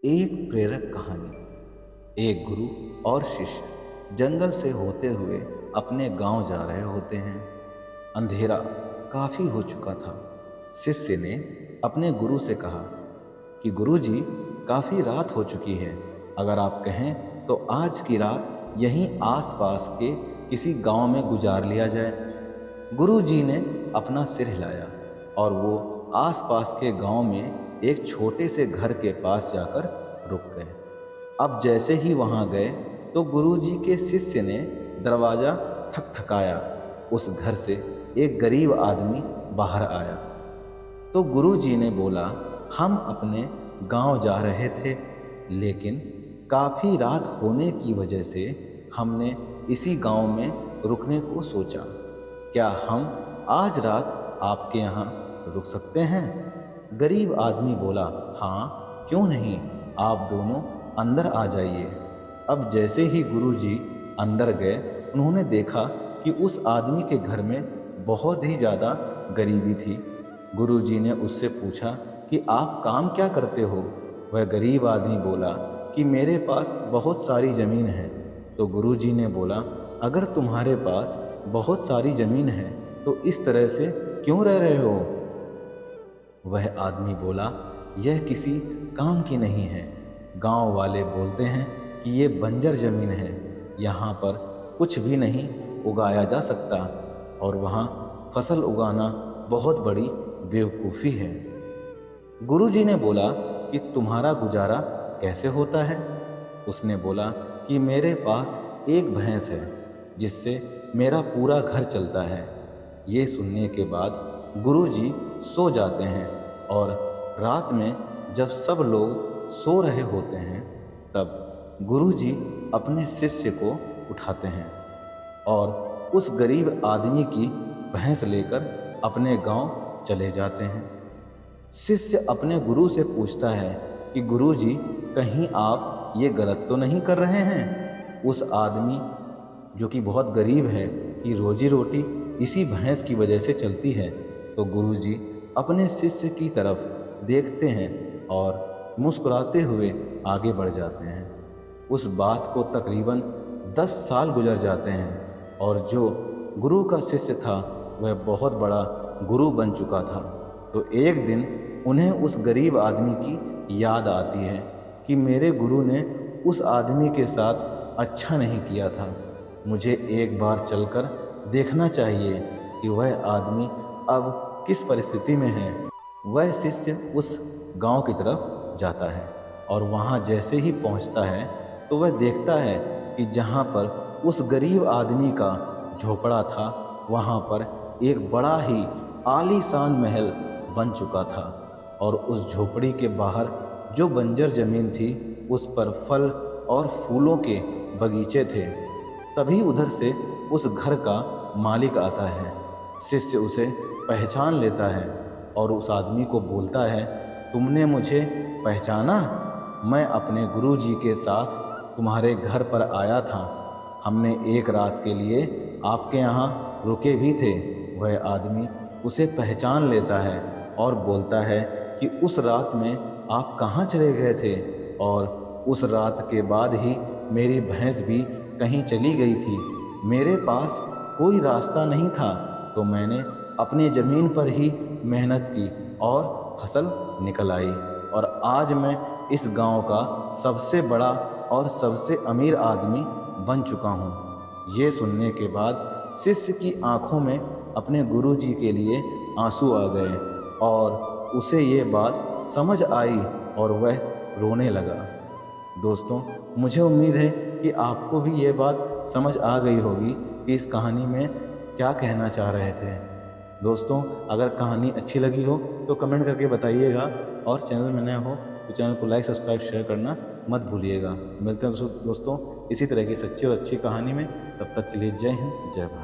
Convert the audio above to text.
एक प्रेरक कहानी। एक गुरु और शिष्य जंगल से होते हुए अपने गांव जा रहे होते हैं। अंधेरा काफी हो चुका था। शिष्य ने अपने गुरु से कहा कि गुरुजी, काफी रात हो चुकी है। अगर आप कहें तो आज की रात यहीं आसपास के किसी गांव में गुजार लिया जाए। गुरुजी ने अपना सिर हिलाया और वो आसपास के गांव में एक छोटे से घर के पास जाकर रुक गए। अब जैसे ही वहां गए तो गुरुजी के शिष्य ने दरवाजा ठकठकाया। उस घर से एक गरीब आदमी बाहर आया। तो गुरुजी ने बोला, हम अपने गांव जा रहे थे, लेकिन काफी रात होने की वजह से हमने इसी गांव में रुकने को सोचा। क्या हम आज रात आपके यहाँ रुक सकते हैं? गरीब आदमी बोला, हाँ, क्यों नहीं, आप दोनों अंदर आ जाइए। अब जैसे ही गुरुजी अंदर गए, उन्होंने देखा कि उस आदमी के घर में बहुत ही ज़्यादा गरीबी थी। गुरुजी ने उससे पूछा कि आप काम क्या करते हो? वह गरीब आदमी बोला कि मेरे पास बहुत सारी ज़मीन है। तो गुरुजी ने बोला, अगर तुम्हारे पास बहुत सारी ज़मीन है तो इस तरह से क्यों रह रहे हो? वह आदमी बोला, यह किसी काम की नहीं है। गांव वाले बोलते हैं कि ये बंजर जमीन है, यहाँ पर कुछ भी नहीं उगाया जा सकता और वहाँ फसल उगाना बहुत बड़ी बेवकूफ़ी है। गुरुजी ने बोला कि तुम्हारा गुजारा कैसे होता है? उसने बोला कि मेरे पास एक भैंस है जिससे मेरा पूरा घर चलता है। ये सुनने के बाद गुरुजी सो जाते हैं और रात में जब सब लोग सो रहे होते हैं तब गुरुजी अपने शिष्य को उठाते हैं और उस गरीब आदमी की भैंस लेकर अपने गांव चले जाते हैं। शिष्य अपने गुरु से पूछता है कि गुरुजी, कहीं आप ये गलत तो नहीं कर रहे हैं? उस आदमी जो कि बहुत गरीब है कि रोजी रोटी इसी भैंस की वजह से चलती है। तो गुरुजी अपने शिष्य की तरफ देखते हैं और मुस्कुराते हुए आगे बढ़ जाते हैं। उस बात को तकरीबन 10 साल गुजर जाते हैं और जो गुरु का शिष्य था वह बहुत बड़ा गुरु बन चुका था। तो एक दिन उन्हें उस गरीब आदमी की याद आती है कि मेरे गुरु ने उस आदमी के साथ अच्छा नहीं किया था। मुझे एक बार चलकर देखना चाहिए कि वह आदमी अब किस परिस्थिति में है। वह शिष्य उस गांव की तरफ जाता है और वहां जैसे ही पहुंचता है तो वह देखता है कि जहां पर उस गरीब आदमी का झोपड़ा था वहां पर एक बड़ा ही आलीशान महल बन चुका था और उस झोपड़ी के बाहर जो बंजर जमीन थी उस पर फल और फूलों के बगीचे थे। तभी उधर से उस घर का मालिक आता है। शिष्य उसे पहचान लेता है और उस आदमी को बोलता है, तुमने मुझे पहचाना? मैं अपने गुरुजी के साथ तुम्हारे घर पर आया था। हमने एक रात के लिए आपके यहाँ रुके भी थे। वह आदमी उसे पहचान लेता है और बोलता है कि उस रात में आप कहाँ चले गए थे? और उस रात के बाद ही मेरी भैंस भी कहीं चली गई थी। मेरे पास कोई रास्ता नहीं था तो मैंने अपने ज़मीन पर ही मेहनत की और फसल निकल आई और आज मैं इस गांव का सबसे बड़ा और सबसे अमीर आदमी बन चुका हूँ। ये सुनने के बाद शिष्य की आंखों में अपने गुरुजी के लिए आंसू आ गए और उसे ये बात समझ आई और वह रोने लगा। दोस्तों, मुझे उम्मीद है कि आपको भी ये बात समझ आ गई होगी कि इस कहानी में क्या कहना चाह रहे थे। दोस्तों, अगर कहानी अच्छी लगी हो तो कमेंट करके बताइएगा और चैनल में नए हो तो चैनल को लाइक, सब्सक्राइब, शेयर करना मत भूलिएगा। मिलते हैं दोस्तों इसी तरह की सच्ची और अच्छी कहानी में। तब तक के लिए जय हिंद, जय भारत।